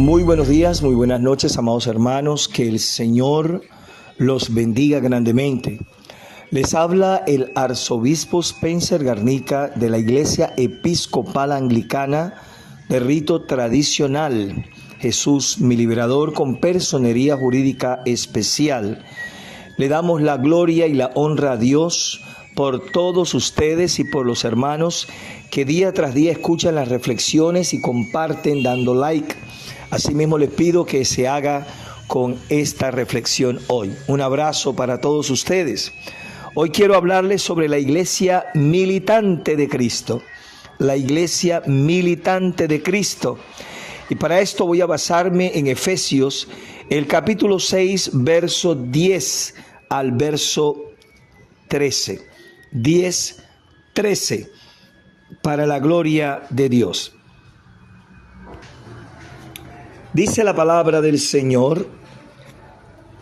Muy buenos días, muy buenas noches, amados hermanos. Que el Señor los bendiga grandemente. Les habla el arzobispo Spencer Garnica de la Iglesia Episcopal Anglicana de rito tradicional. Jesús, mi liberador, con personería jurídica especial. Le damos la gloria y la honra a Dios por todos ustedes y por los hermanos que día tras día escuchan las reflexiones y comparten dando like. Asimismo les pido que se haga con esta reflexión hoy. Un abrazo para todos ustedes. Hoy quiero hablarles sobre la iglesia militante de Cristo. La iglesia militante de Cristo. Y para esto voy a basarme en Efesios, el capítulo 6, verso 10 al verso 13. 10, 13. Para la gloria de Dios. Dice la palabra del Señor,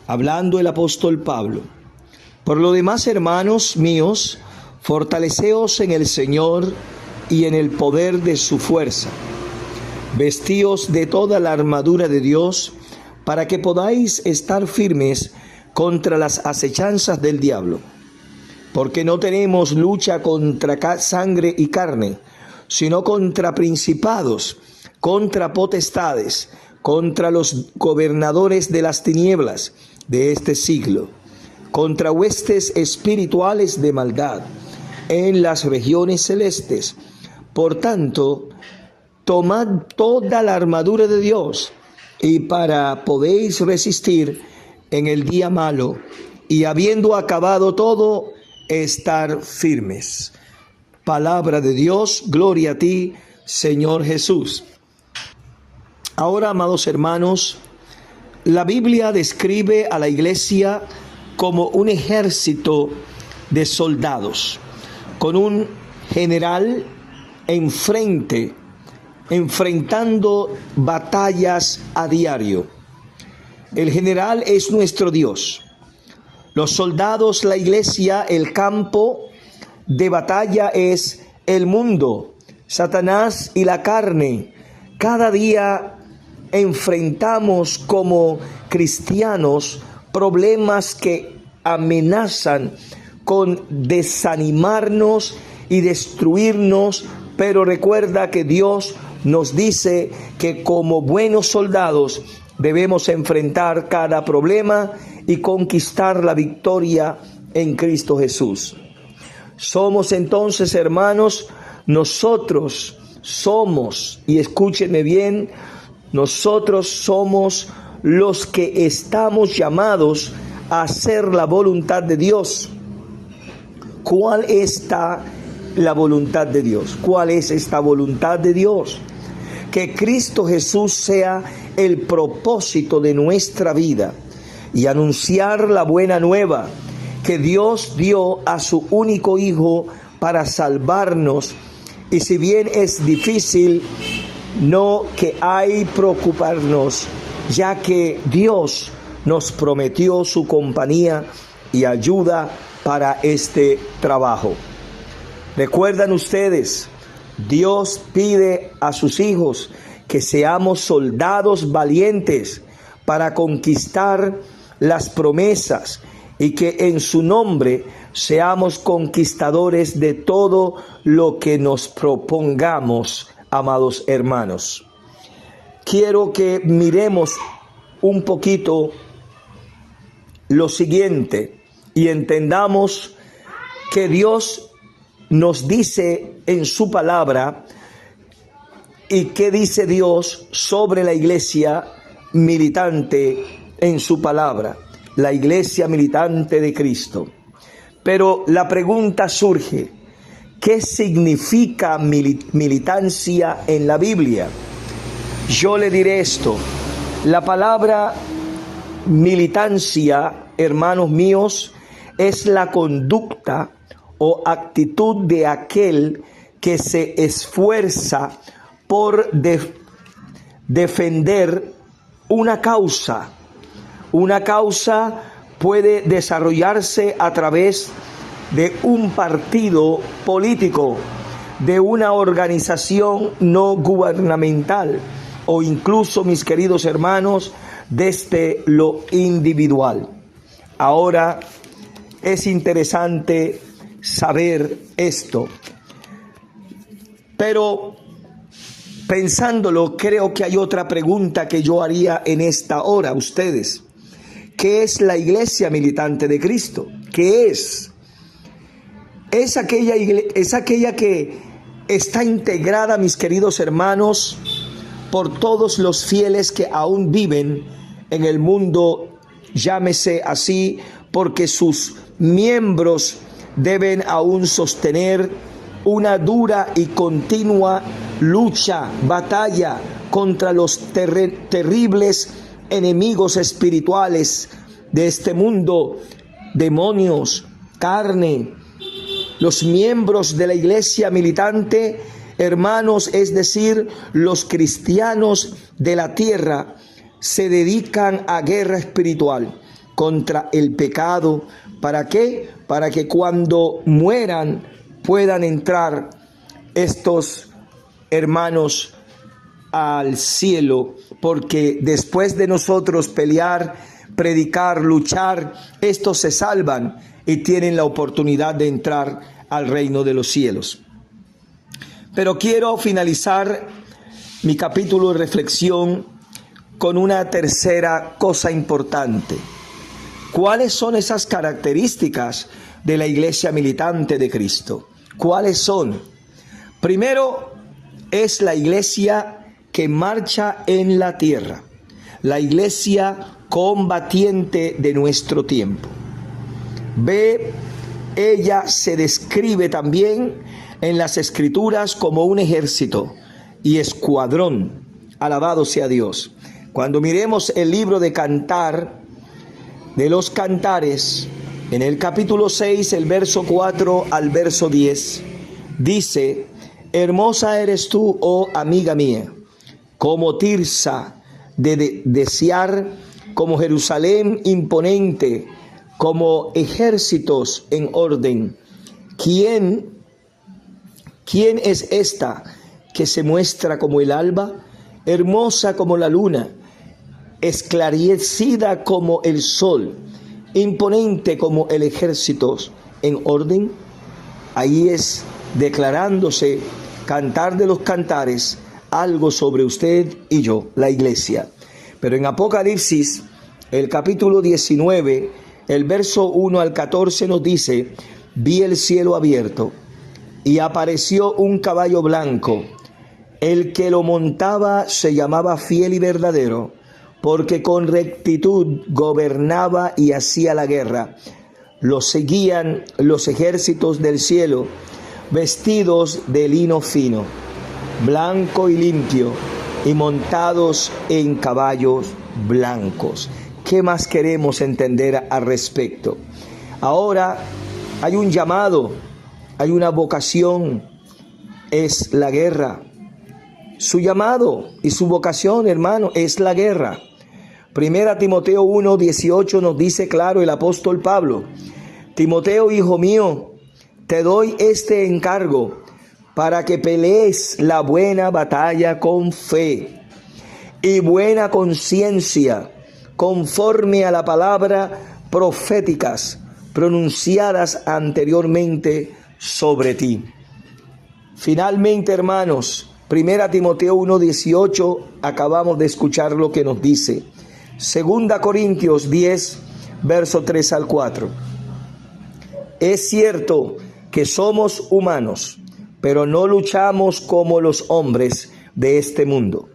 hablando el apóstol Pablo: por lo demás, hermanos míos, fortaleceos en el Señor y en el poder de su fuerza. Vestíos de toda la armadura de Dios, para que podáis estar firmes contra las acechanzas del diablo. Porque no tenemos lucha contra sangre y carne, sino contra principados, contra potestades, contra los gobernadores de las tinieblas de este siglo, contra huestes espirituales de maldad en las regiones celestes. Por tanto, tomad toda la armadura de Dios, y para podéis resistir en el día malo, y habiendo acabado todo, estar firmes. Palabra de Dios, gloria a ti, Señor Jesús. Ahora, amados hermanos, la Biblia describe a la iglesia como un ejército de soldados, con un general enfrentando batallas a diario. El general es nuestro Dios. Los soldados, la iglesia, el campo de batalla es el mundo, Satanás y la carne. Cada día enfrentamos como cristianos problemas que amenazan con desanimarnos y destruirnos, pero recuerda que Dios nos dice que como buenos soldados debemos enfrentar cada problema y conquistar la victoria en Cristo Jesús. Somos entonces, hermanos, nosotros somos, y escúchenme bien, nosotros somos los que estamos llamados a hacer la voluntad de Dios. ¿Cuál está la voluntad de Dios? ¿Cuál es esta voluntad de Dios? Que Cristo Jesús sea el propósito de nuestra vida y anunciar la buena nueva, que Dios dio a su único Hijo para salvarnos. Y si bien es difícil, no que hay preocuparnos, ya que Dios nos prometió su compañía y ayuda para este trabajo. ¿Recuerdan ustedes? Dios pide a sus hijos que seamos soldados valientes para conquistar las promesas y que en su nombre seamos conquistadores de todo lo que nos propongamos, amados hermanos. Quiero que miremos un poquito lo siguiente y entendamos que Dios nos dice en su palabra, y qué dice Dios sobre la iglesia militante en su palabra, la iglesia militante de Cristo. Pero la pregunta surge: ¿qué significa militancia en la Biblia? Yo le diré esto: la palabra militancia, hermanos míos, es la conducta o actitud de aquel que se esfuerza por defender una causa. Una causa puede desarrollarse a través de un partido político, de una organización no gubernamental, o incluso, mis queridos hermanos, desde lo individual. Ahora es interesante saber esto, pero pensándolo, creo que hay otra pregunta que yo haría en esta hora a ustedes. ¿Qué es la iglesia militante de Cristo? ¿Qué es? Es aquella que está integrada, mis queridos hermanos, por todos los fieles que aún viven en el mundo, llámese así, porque sus miembros deben aún sostener una dura y continua lucha, batalla contra los terribles enemigos espirituales de este mundo, demonios, carne. Los miembros de la iglesia militante, hermanos, es decir, los cristianos de la tierra, se dedican a guerra espiritual contra el pecado. ¿Para qué? Para que cuando mueran puedan entrar estos hermanos al cielo, porque después de nosotros pelear, predicar, luchar, estos se salvan y tienen la oportunidad de entrar al reino de los cielos. Pero quiero finalizar mi capítulo de reflexión con una tercera cosa importante. ¿Cuáles son esas características de la iglesia militante de Cristo? ¿Cuáles son? Primero, es la iglesia que marcha en la tierra, la iglesia combatiente de nuestro tiempo. Ella se describe también en las Escrituras como un ejército y escuadrón. Alabado sea Dios. Cuando miremos el libro de Cantar, de los Cantares, en el capítulo 6, el verso 4 al verso 10, dice: hermosa eres tú, oh amiga mía, como Tirsa de desear, como Jerusalén imponente, como ejércitos en orden. ¿Quién es esta que se muestra como el alba, hermosa como la luna, esclarecida como el sol, imponente como el ejército en orden? Ahí es declarándose Cantar de los Cantares algo sobre usted y yo, la iglesia. Pero en Apocalipsis, el capítulo 19, el verso 1 al 14 nos dice: vi el cielo abierto y apareció un caballo blanco. El que lo montaba se llamaba Fiel y Verdadero, porque con rectitud gobernaba y hacía la guerra. Lo seguían los ejércitos del cielo, vestidos de lino fino, blanco y limpio, y montados en caballos blancos. ¿Qué más queremos entender al respecto? Ahora hay un llamado, hay una vocación, es la guerra. Su llamado y su vocación, hermano, es la guerra. Primera Timoteo 1:18 nos dice claro el apóstol Pablo: Timoteo, hijo mío, te doy este encargo para que pelees la buena batalla con fe y buena conciencia, conforme a la palabra proféticas pronunciadas anteriormente sobre ti. Finalmente, hermanos, Primera Timoteo 1:18, acabamos de escuchar lo que nos dice. Segunda Corintios 10, verso 3 al 4. Es cierto que somos humanos, pero no luchamos como los hombres de este mundo.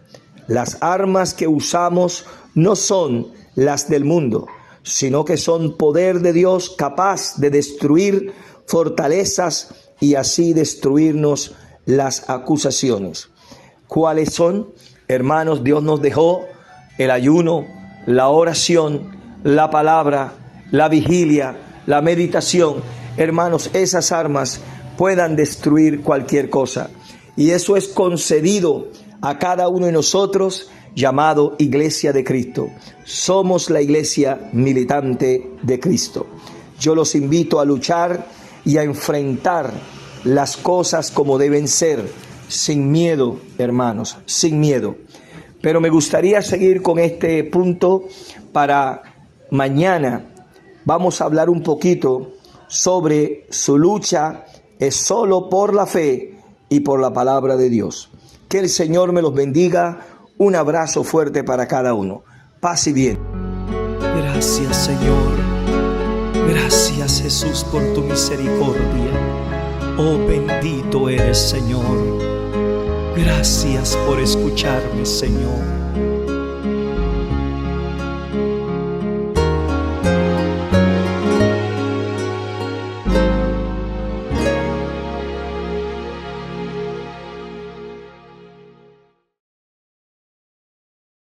Las armas que usamos no son las del mundo, sino que son poder de Dios capaz de destruir fortalezas y así destruirnos las acusaciones. ¿Cuáles son? Hermanos, Dios nos dejó el ayuno, la oración, la palabra, la vigilia, la meditación. Hermanos, esas armas puedan destruir cualquier cosa. Y eso es concedido a cada uno de nosotros, llamado Iglesia de Cristo. Somos la iglesia militante de Cristo. Yo los invito a luchar y a enfrentar las cosas como deben ser, sin miedo, hermanos, sin miedo. Pero me gustaría seguir con este punto para mañana. Vamos a hablar un poquito sobre su lucha es solo por la fe y por la palabra de Dios. Que el Señor me los bendiga. Un abrazo fuerte para cada uno. Paz y bien. Gracias, Señor. Gracias, Jesús, por tu misericordia. Oh, bendito eres, Señor. Gracias por escucharme, Señor.